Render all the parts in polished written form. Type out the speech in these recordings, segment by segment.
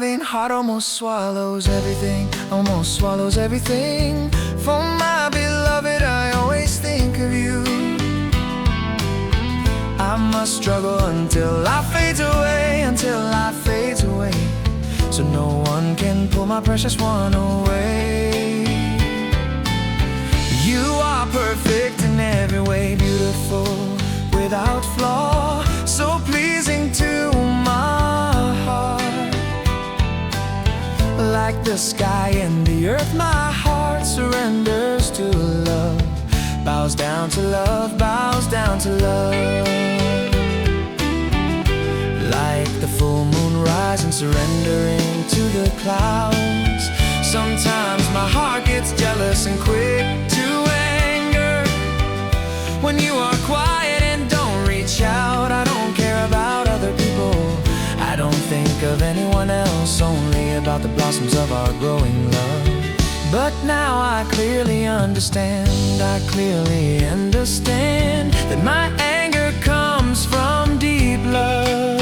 darling, heart almost swallows everything, almost swallows everything. For my beloved, I always think of you. I must struggle until I fade away, until I fade away, so no one can pull my precious one away. You are perfect in every way, beautiful without flaw, so pleasing to my heart. Like the sky and the earth, my heart surrenders to love, bows down to love, bows down to love. Like the full moon rising, surrendering to the clouds. Sometimes my heart gets jealous and quick to anger. When you are quiet and don't reach out, I don't care about other people, I don't think of anyone else, only about the blossoms of our growing love. But now I clearly understand, I clearly understand that my anger comes from deep love.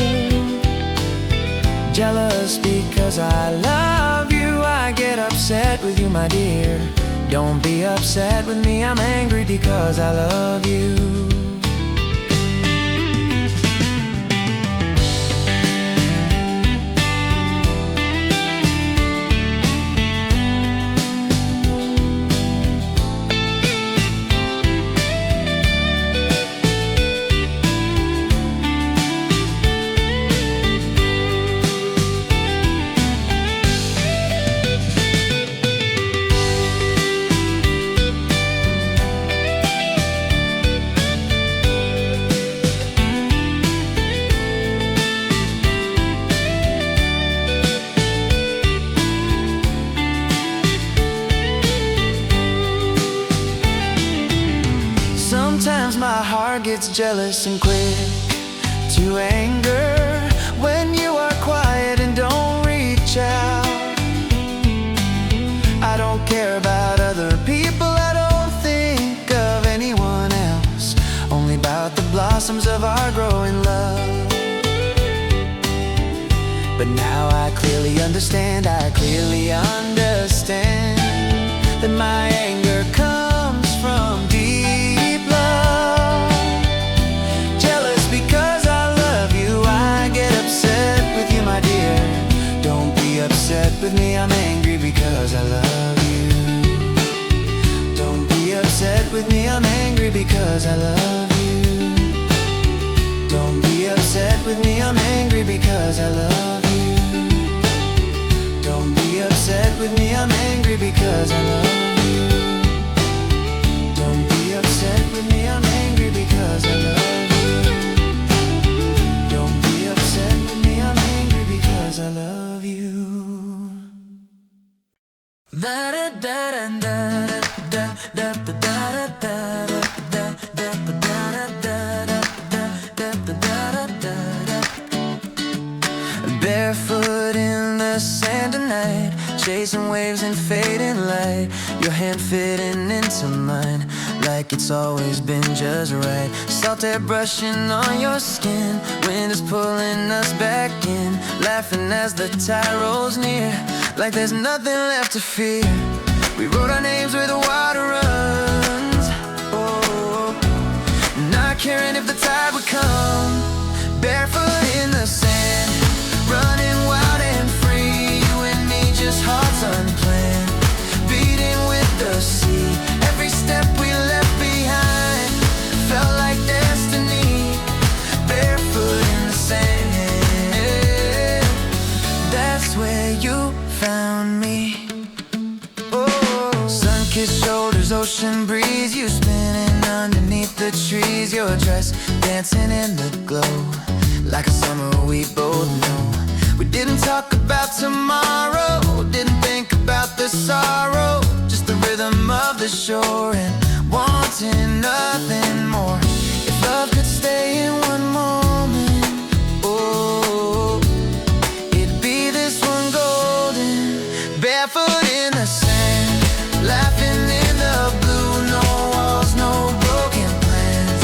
Jealous because I love you, I get upset with you, my dear. Don't be upset with me, I'm angry because I love you. Sometimes my heart gets jealous and quick to anger. When you are quiet and don't reach out, I don't care about other people, I don't think of anyone else, only about the blossoms of our growing love. But now I clearly understand, I clearly understand that my anger comes from deep love. Jealous because I love you, I get upset with you, my dear. Don't be upset with me, I'm angry because I love you. Don't be upset with me, I'm angry because I love you. Don't be upset with me, I'm angry because I love you. Don't be upset with me, I'm angry because I love you. Don't be upset with me, I'm angry because I love you. Don't be upset with me, I'm angry because I love you. Da da da da da da da da da da da. Barefoot in the sand tonight, chasing waves and fading light. Your hand fitting into mine, like it's always been just right. Salt air brushing on your skin, wind is pulling us back in. Laughing as the tide rolls near, like there's nothing left to fear. We wrote our names where the water runs, oh, not caring if the tide would come. Barefoot in the sand, running wild and free. You and me, just hearts unplanned, beating with the sea. Every step we left behind felt like destiny. Barefoot in the sand, that's where you found me. Oh, sun-kissed shoulders, ocean breeze, you spinning underneath the trees. Your dress dancing in the glow, like a summer we both know. We didn't talk about tomorrow, didn't think about the sorrow, just the rhythm of the shore and wanting nothing more. If love could stay in one moment, oh, it'd be this one golden. Barefoot in the sand, laughing in the blue. No walls, no broken plans,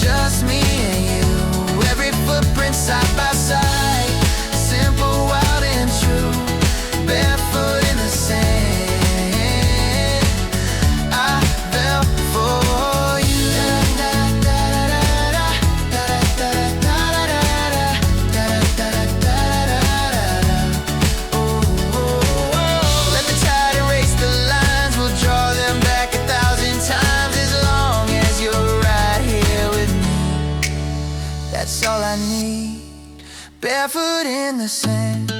just me and you. Every footprint side by side, simple, wild and true. need. Barefoot in the sand,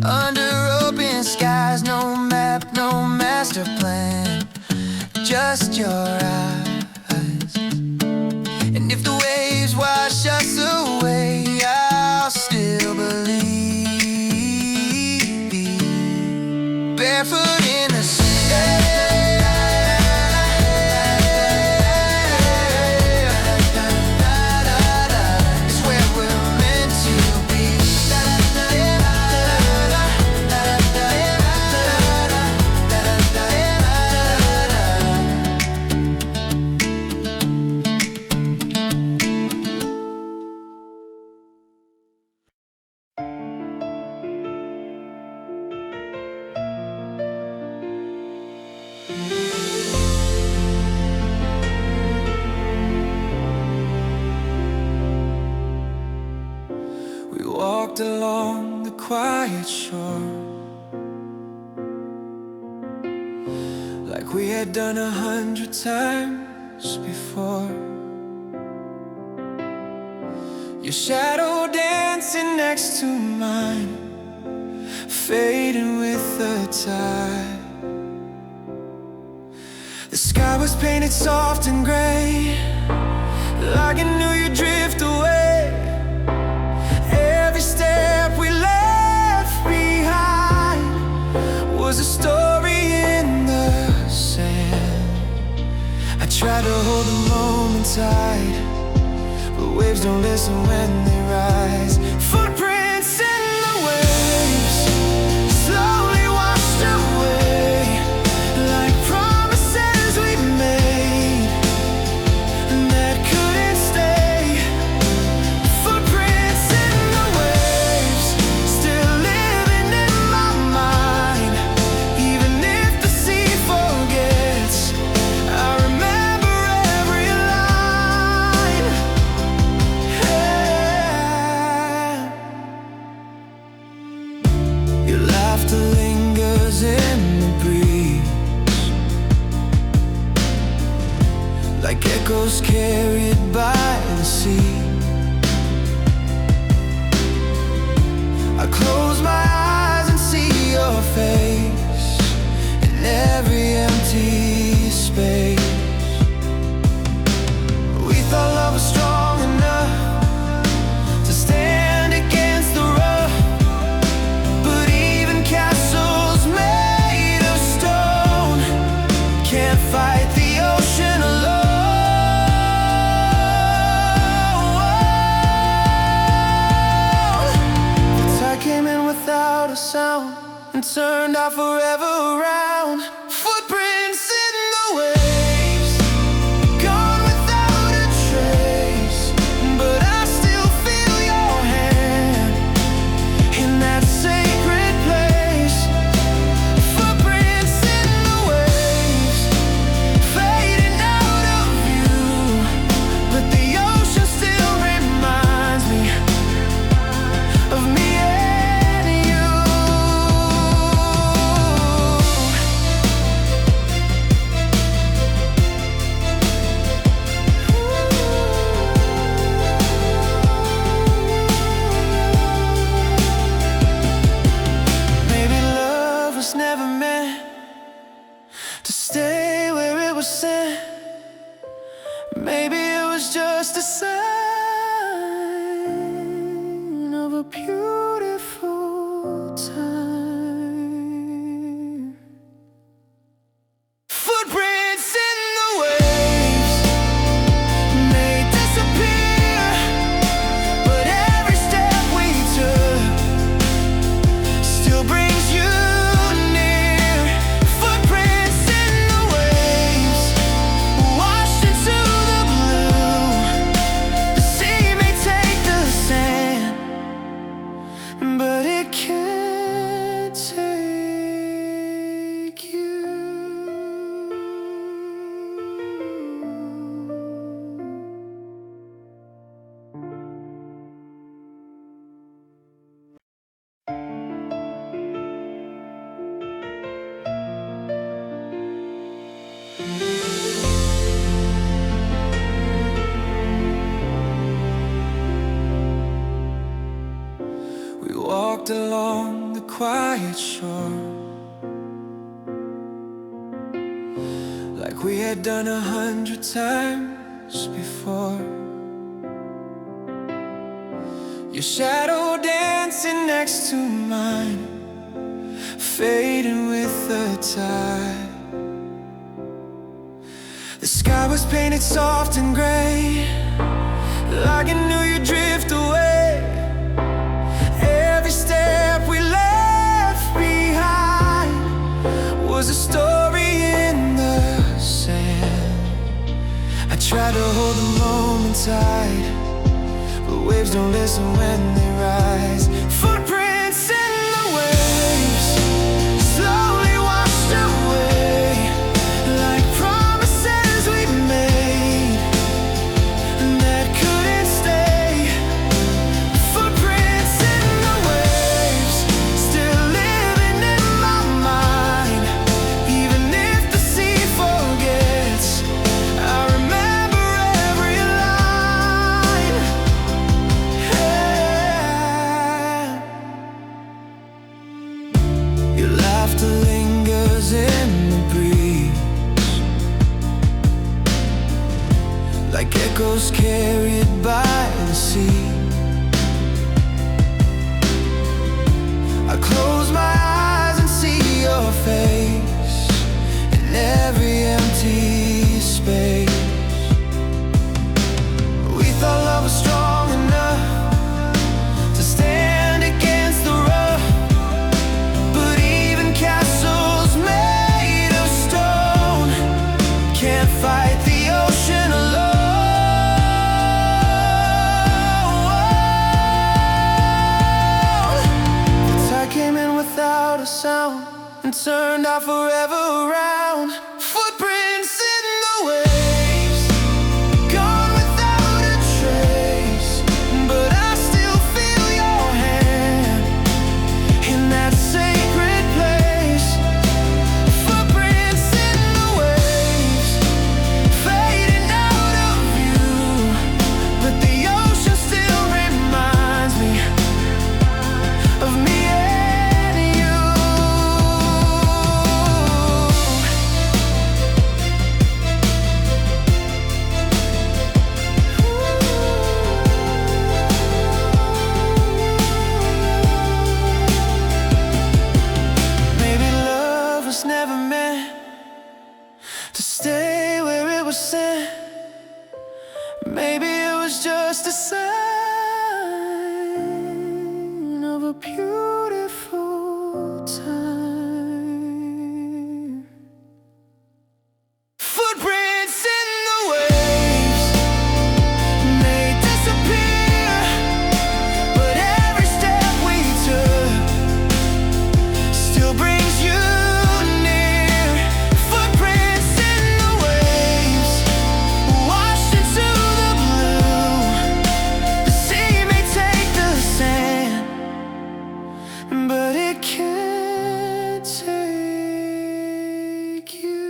under open skies. No map, no master plan, just your eyes. And if the waves wash us away, I'll still believe. Barefoot in the sand, it's where we're meant to be. We walked along the quiet shore, like we had done 100 times before. Your shadow dancing next to mine, fading with the tide. The sky was painted soft and gray, like I knew you'd drift away. Every step we left behind was a story in the sand. I tried to hold the moment tight, but waves don't listen when they rise. Footprints in the waves, slowly washed away, like promises we made that couldn't stay. Footprints in the waves, still living in my mind. Even if the sea forgets, I remember every line. Your laughter lingers in the breeze, like echoes carried by the sea. I close my eyes and see your face in every empty space. We thought love was strong enough to stand against the rough, but even castles made of stone can't fight the ocean alone. The tide came in without a sound and turned our forever around. Footprints in the waves, gone without a trace, but I still feel your hand in that sacred place. Footprints in the waves, fading out of view, but the ocean still reminds me of me and you. Maybe love was never meant to stay where it was sent. Maybe it was just a sign of a beautiful time. Footprints in the waves may disappear, but every step we took still brings you near. Footprints in the waves, washed into the blue, quiet shore, like we had done 100 times before. Your shadow dancing next to mine, fading with the tide. The sky was painted soft and gray, like it knew you'd drift away. Every step we left behind was a story in the sand. I tried to hold the moment tight, but waves don't listen when they rise. Footprints in the waves, slowly washed away, like promises we made that couldn't stay. Footprints in the waves, still living in my mind. Even if the sea forgets, I remember every line. Your laughter lingers in the breeze, like echoes carried by the sea. I close my eyes and see your face in every empty space. We thought love was strong enough to stand against the rough, but even castles made of stone can't fight the ocean alone. The tide came in without a sound and turned our forever around. Footprints in the waves, gone without a trace, but I still feel your hand in that sacred place. Footprints in the waves, fading out of view, but the ocean still reminds me of me and you. Maybe love was never meant to stay where it was sent. Maybe it was just a sign of a beautiful time. Footprints in the waves may disappear, but every step we took still brings you near. Footprints in the waves, washed into the blue. The sea may take the sand, but it can't take you.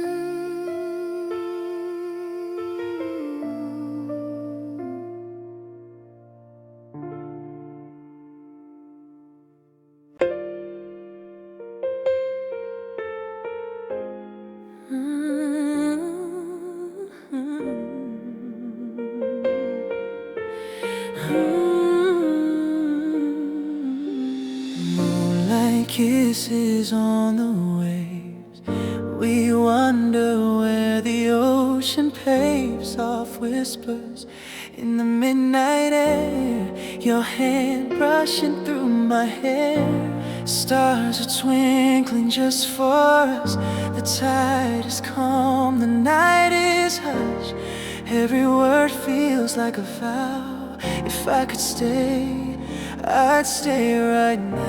Moonlight kisses on the waves, we wonder where the ocean paves. Soft whispers in the midnight air, your hand brushing through my hair. Stars are twinkling just for us. The tide is calm, the night is hushed. Every word feels like a vow. If I could stay, I'd stay right now.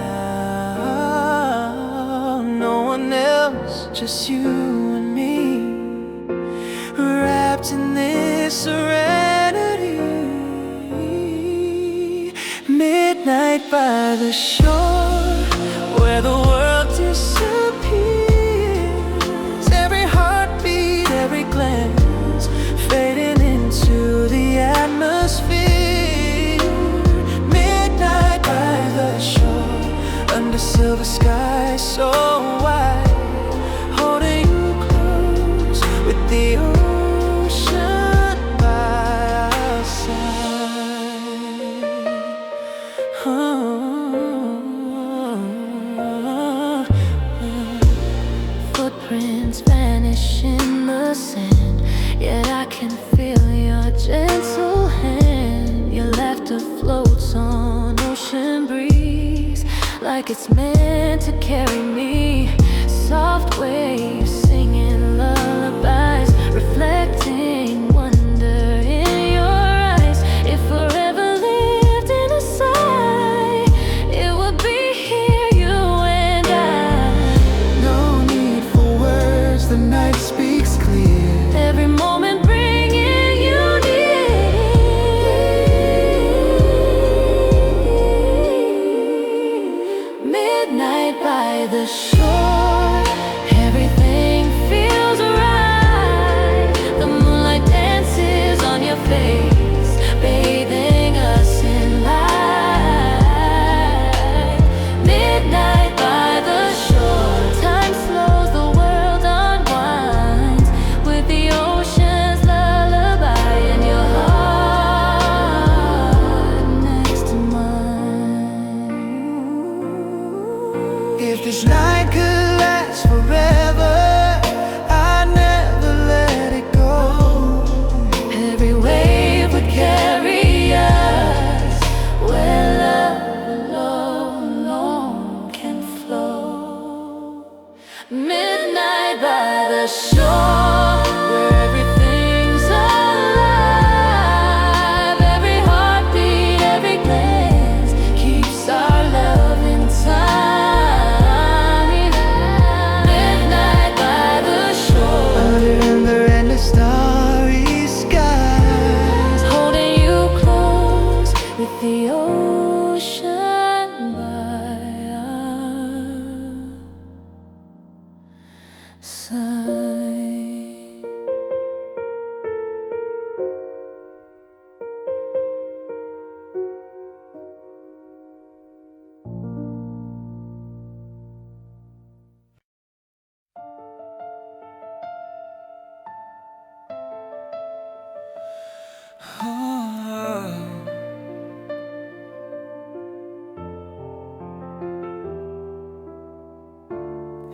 No one else, just you and me, wrapped in this serenity. Midnight by the shore, where the world disappears. Every heartbeat, every glance, fading into the atmosphere. Midnight by the shore, under silver sky. water floats on ocean breeze, like it's meant to carry me. Soft waves singing lullabies, reflecting wonder in your eyes. If forever lived in a sigh, it would be here, you and I. No need for words, the night speaks clear. Every moment bringing you near. Midnight by the shore, everything feels right. The moonlight dances on your face, bathing us in light. Midnight by the shore, time slows, the world unwinds with the ocean's lullaby and your heart next to mine. If this night could last forever, I'd never let it go. Every wave would carry us where love alone can flow. Midnight by the shore, where everything's alive. Every heartbeat, every glance keeps our love in time. Midnight by the shore, Under ember and the starry skies, holding you close with the ocean by our side.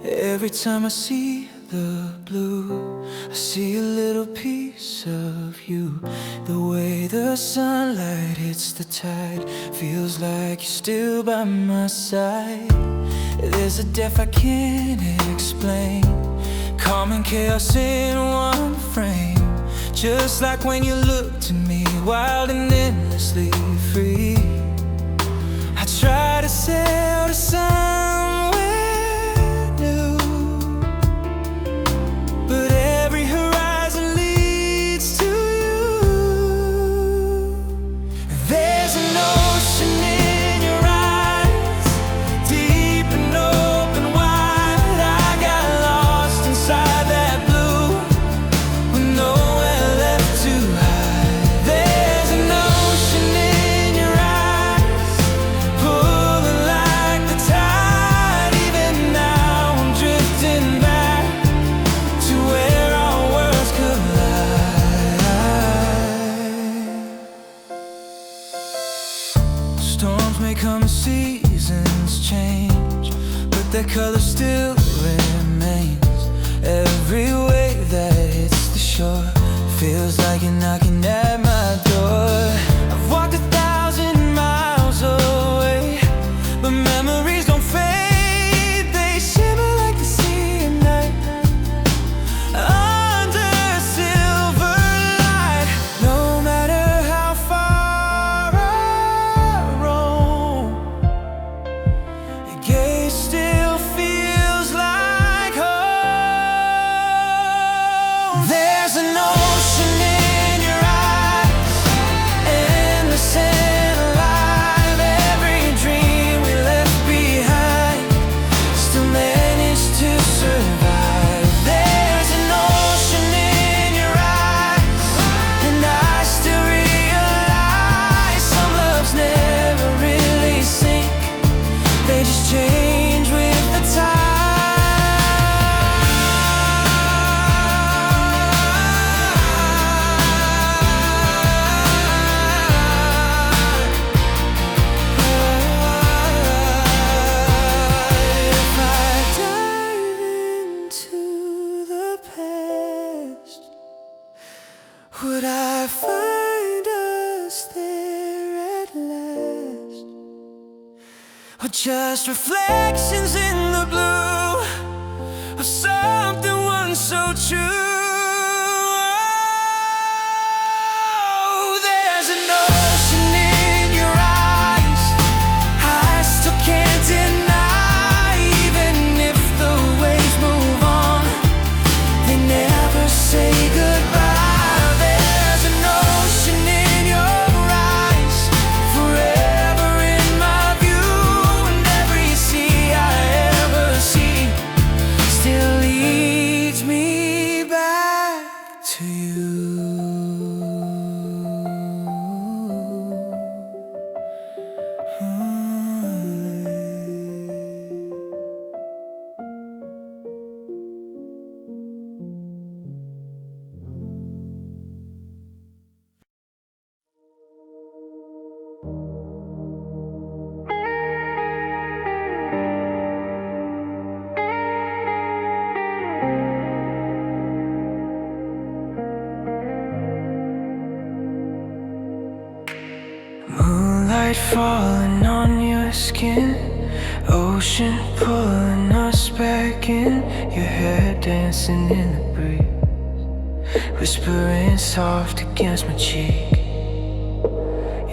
Every time I see the blue, I see a little piece of you. The way the sunlight hits the tide feels like you're still by my side. There's a depth I can't explain, calm and chaos in one frame. Just like when you looked at me, wild and endlessly free. I try to sail to somewhere new, but every horizon leads to you. There's an ocean in your eyes, deep and open wide. I got lost inside that blue, with nowhere left to hide. There's an ocean in your eyes, pulling like the tide. Even now I'm drifting back to where our worlds collide. Storms may come and seasons change, but their color still remains. Every wave that hits the shore feels like you're knocking at my door. I've walked 1,000 miles away, but memories don't fade. They shimmer like the sea at night, under a silver light. No matter how far I roam, the gaze still feels like home. There's an ocean in your just reflections in the blue of something once so true. Oh, there's an ocean in your eyes I still can't deny. Even if the waves move on, they never say goodbye. There's an ocean in your eyes, forever in my view. And every sea I ever see still leads me back to you. Moonlight falling on your skin, ocean pulling us back in. Your hair dancing in the breeze, whispering soft against my cheek.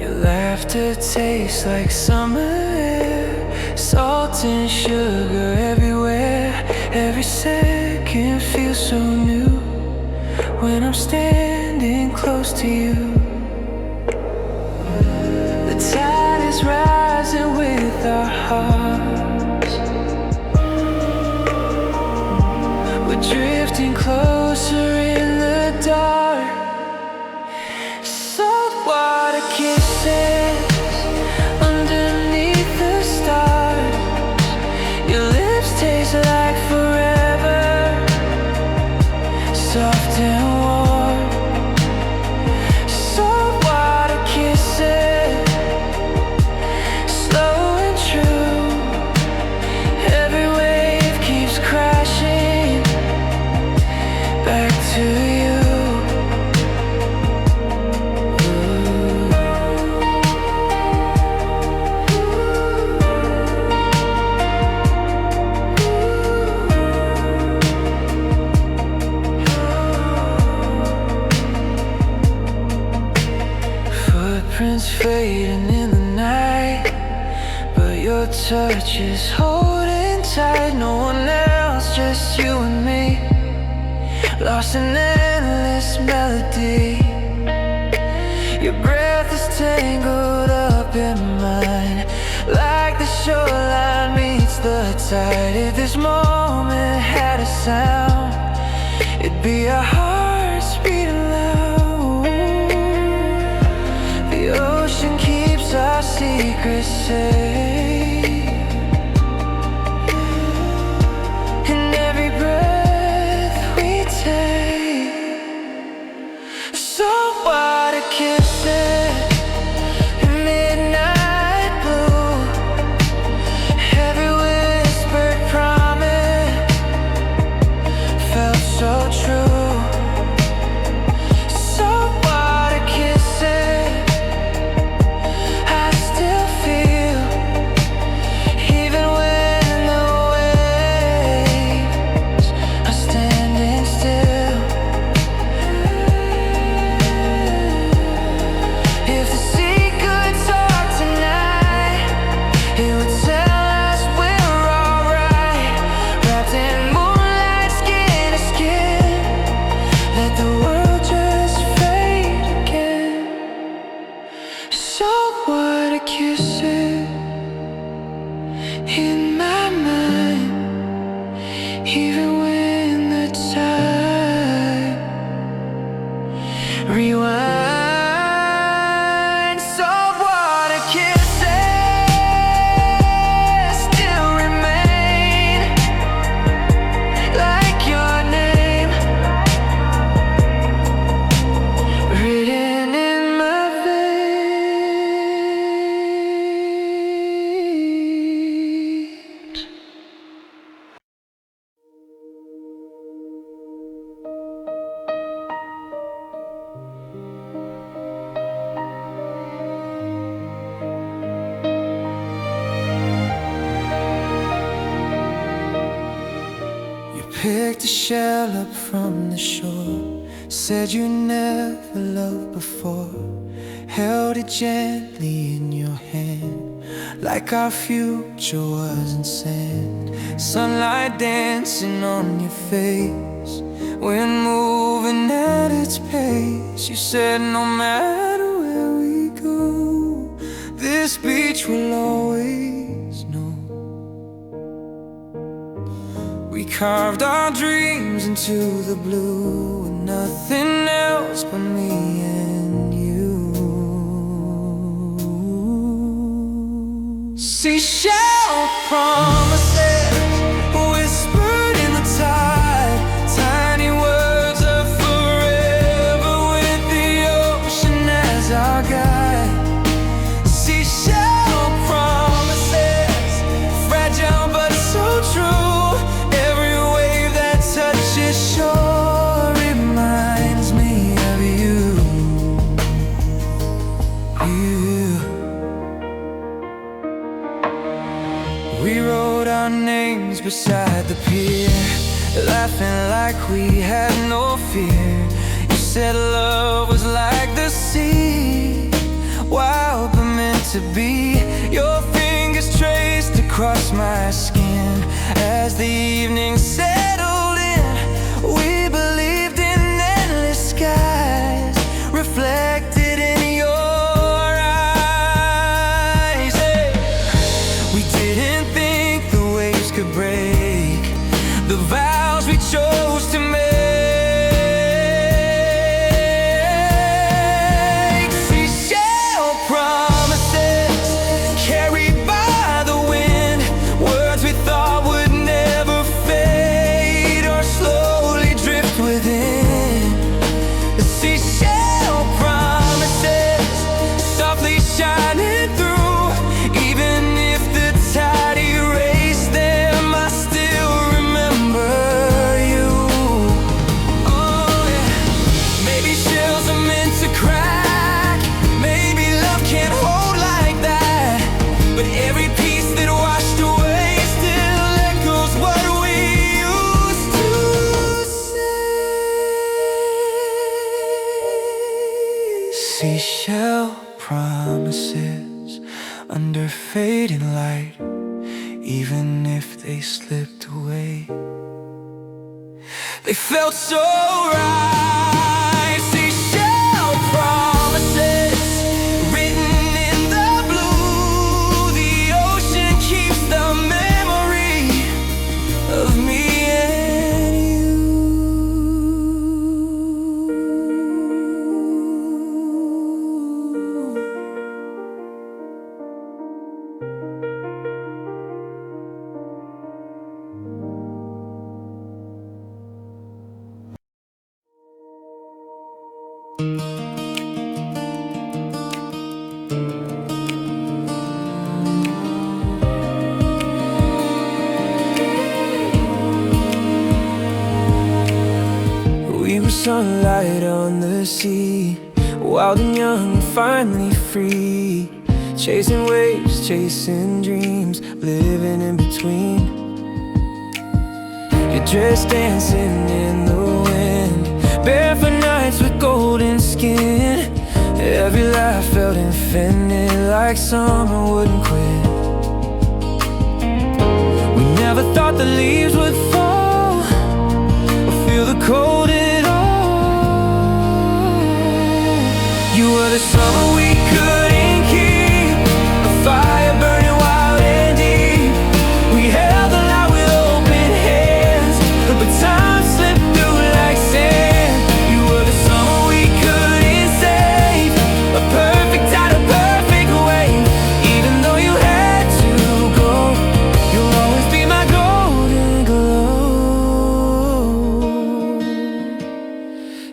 Your laughter tastes like summer air, salt and sugar everywhere. Every second feels so new when I'm standing close to you. The tide is rising with our hearts. We're drifting closer in the dark. Saltwater kisses underneath the stars. Your lips taste like forever, soft and warm. Saltwater kisses, slow and true. Every wave keeps crashing back to you. Footprints fading in the night, but your touch is holding tight. No one else, just you and me, lost in endless melody. Your breath is tangled up in mine, like the shoreline meets the tide. If this moment had a sound, it'd be our hearts beating loud. The ocean keeps our secrets safe, and every breath we take. Saltwater kisses, midnight blue. Every whispered promise felt so true. Saltwater kisses, I still feel, even when the waves are standing still. If the sea could talk tonight, it would tell us we're alright. Wrapped in moonlight, skin to skin, let the world just fade again. Saltwater kisses in my mind, even when the tide rewind. Saltwater kisses still remain, like your name written in my veins. picked a shell up from the shore, said you never loved before, held it gently in your hand, like our future wasn't sand. Sunlight dancing on your face, wind moving at its pace. You said no matter where we go, this beach will always know. We carved our dreams into the blue, with nothing else but me and you. Seashell promises whispered in the tide, tiny words of forever with the ocean as our guide. Seashell promises, fragile but so true. Every wave that touches shore reminds me of you. We wrote our names beside the pier, laughing like we had no fear. You said love was like the sea, wild but meant to be. Your fingers traced across my skin as the evening settled in. We believed in endless skies reflected in your eyes. Hey. We didn't think the waves could break the vows we chose to make. Seashell promises carried by the wind, words we thought would never fade or slowly drift within. The seashell promises softly shining through, even if the tide erased them, I still remember you. Oh yeah. Maybe shells are meant to crack, maybe love can't hold like that, but every piece that washed away still echoes what we used to say. Seashell promises under fading light, even if they slipped away, they felt so right. Seashell promises written in the blue, the ocean keeps the memory of me and you. We were sunlight on the sea, wild and young, finally free, chasing waves, chasing dreams, living in between. Your dress dancing in the wind, barefoot nights with golden skin. Every laugh felt infinite, like summer wouldn't quit. We never thought the leaves would fall or feel the cold at all. You were the summer we couldn't keep, a fire burning wild and deep. We held the light with open hands, but time slipped through like sand. You were the summer we couldn't save, a perfect tide, a perfect wave. Even though you had to go, you'll always be my golden glow.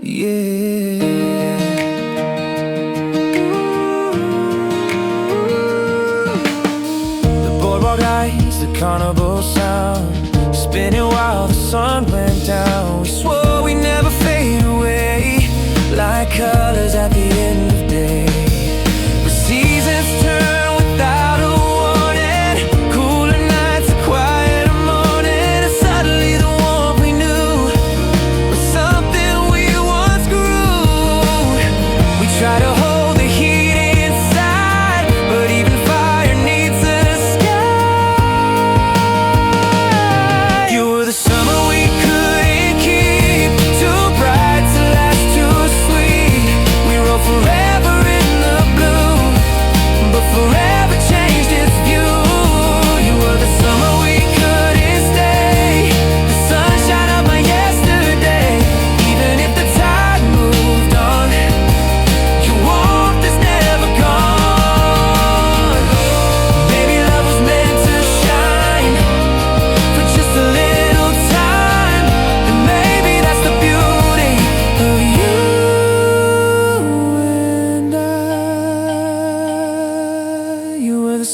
Yeah. The boardwalk lights, the carnival sound, spinning while the sun went down. We swore we'd never fade away, like colors at the end of day. But seasons turn without a warning, cooler nights, a quieter morning, and suddenly the warmth we knew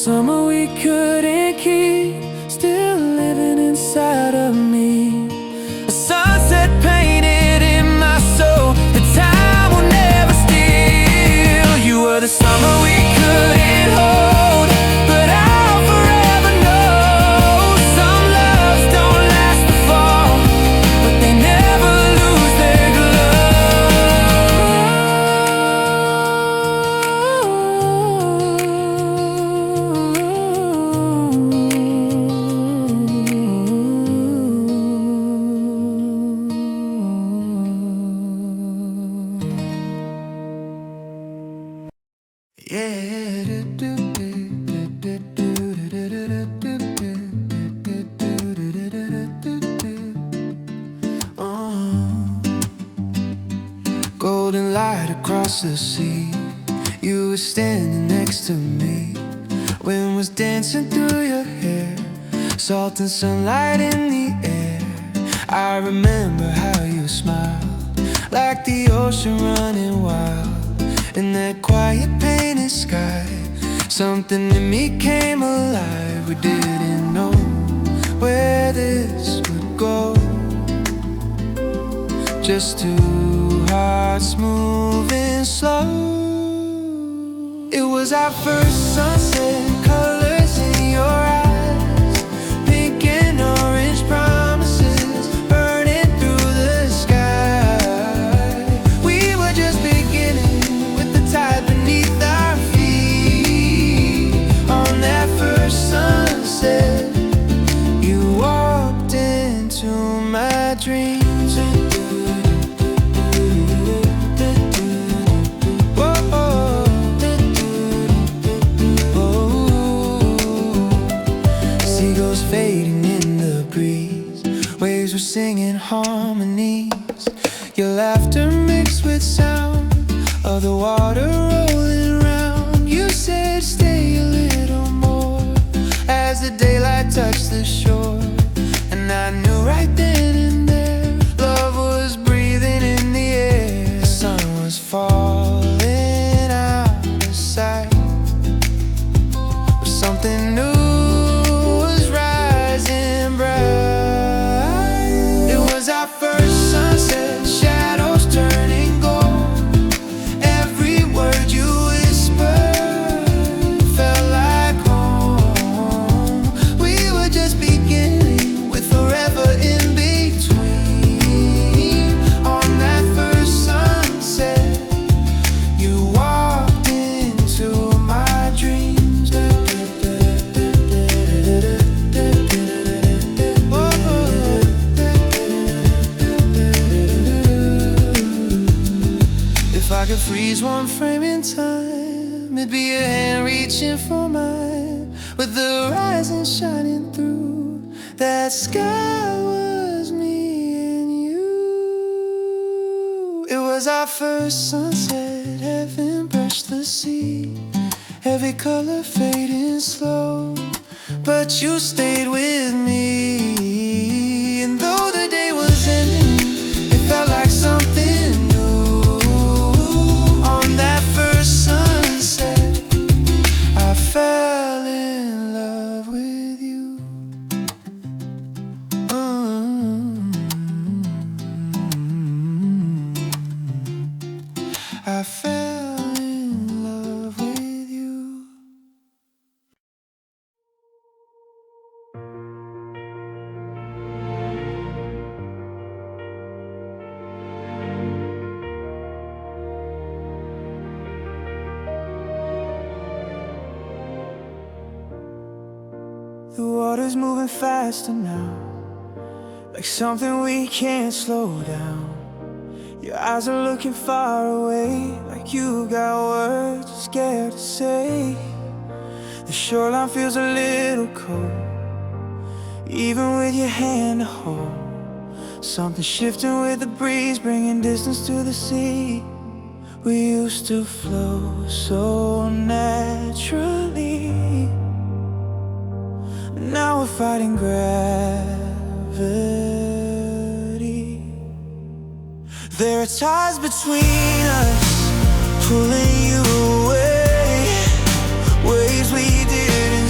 summer we couldn't keep, still living inside of me. A sunset painted in my soul, the time will never steal. You were the summer we couldn't hold, but I'll forever know. Some loves don't last the fall, but they never lose their golden light across the sea. You were standing next to me. Wind was dancing through your hair, salt and sunlight in the air. I remember how you smiled, like the ocean running wild in that quiet painted sky. Something in me came alive. We didn't know where this would go, just two hearts moving slow. It was our first sunset, colors in your eyes, pink and orange promises burning through the sky. We were just beginning with the tide beneath our feet. On that first sunset, you walked into my dreams. Fading in the breeze, waves were singing harmonies. Your laughter mixed with sound of the water rolling around. You said stay a little more as the daylight touched the shore. And I knew right then and there, love was breathing in the air. The sun was falling out of sight, but something new freeze one frame in time, it'd be a hand reaching for mine, with the horizon shining through. That sky was me and you. It was our first sunset, heaven brushed the sea, every color fading slow, but you stayed with me. And though the day was ending, it felt like something new. That first sunset, I fell in love with you. I fell in love with you. The water's moving faster now, like something we can't slow down. Your eyes are looking far away, like you got words you're scared to say. The shoreline feels a little cold, even with your hand to hold. Something shifting with the breeze, bringing distance to the sea. We used to flow so naturally, now we're fighting gravity. There are ties between us, pulling you away, waves we didn't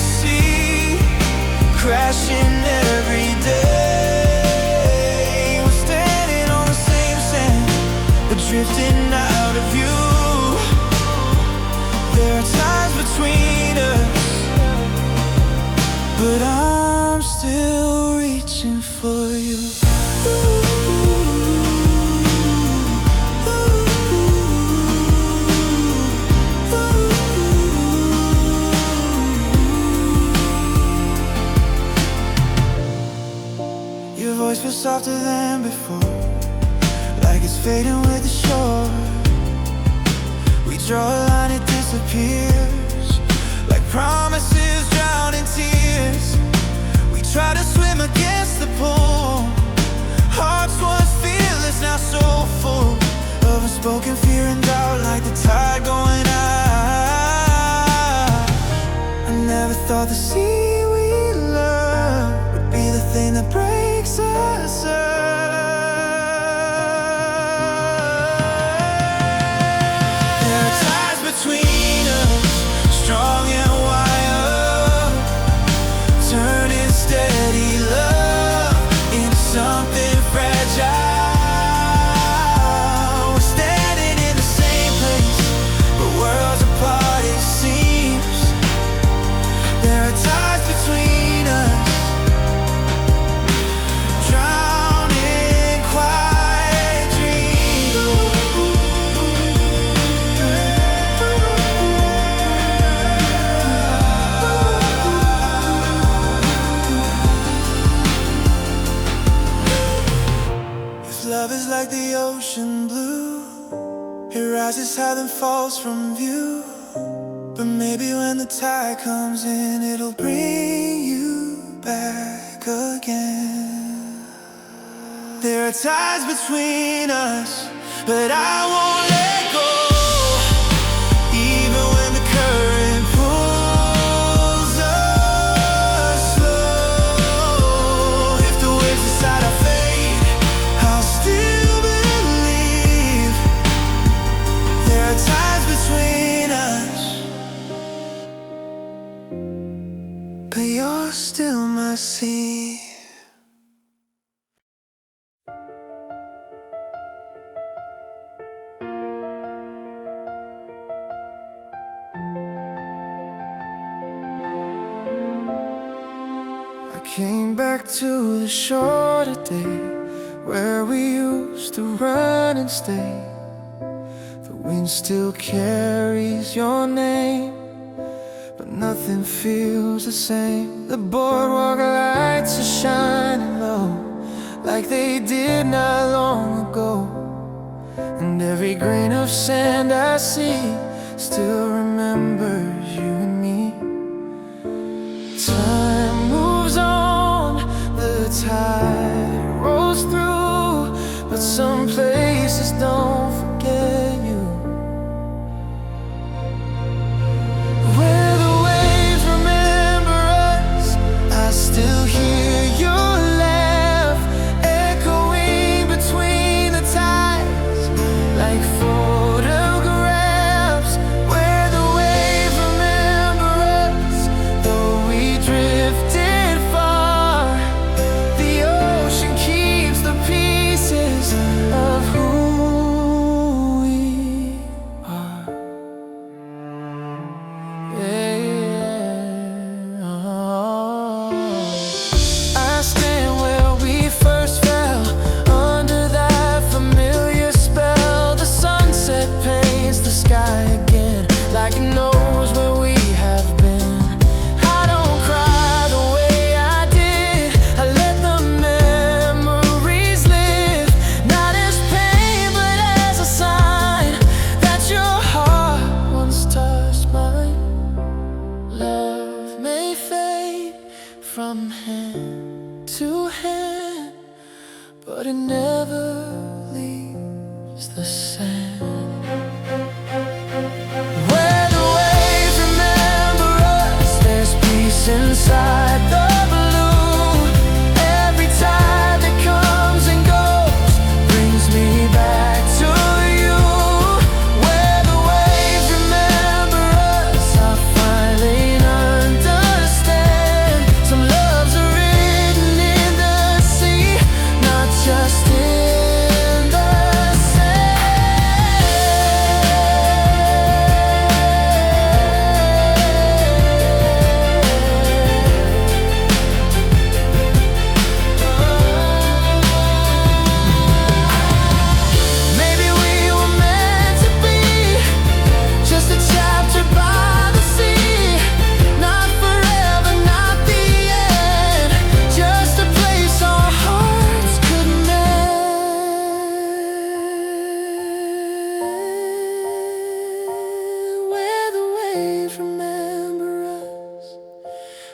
softer than before, like it's fading with the shore. We draw a line, it disappears, like promises drowned in tears. We try to swim against the pull. Hearts once fearless, now so full of unspoken fear and doubt, like the tide going out. I never thought the sea we love would be the thing that breaks us up. There are ties between us, strong and wild, turning steady love into something fragile. We're standing in the same place, but worlds apart it seems. There are ties between us, drowned in quiet dreams. If love is like the ocean blue, it rises high then falls from view. But maybe when the tide comes in, it'll bring you back again. There are tides between us, but I won't let go. Even when the current pulls us slow, if the waves decide our fate, I'll still believe. There are times between us, but you're still my sea. I came back to the shore today, where we used to run and stay. The wind still carries your name, but nothing feels the same. The boardwalk lights are shining low, like they did not long ago. And every grain of sand I see still remembers you and me. Time moves on, the tide rolls through, but some places don't forget you. Where the waves remember us, I still hear your laugh echoing between the tides, like photographs. Where the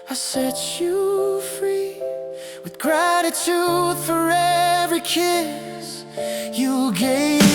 I set you free with gratitude for every kiss you gave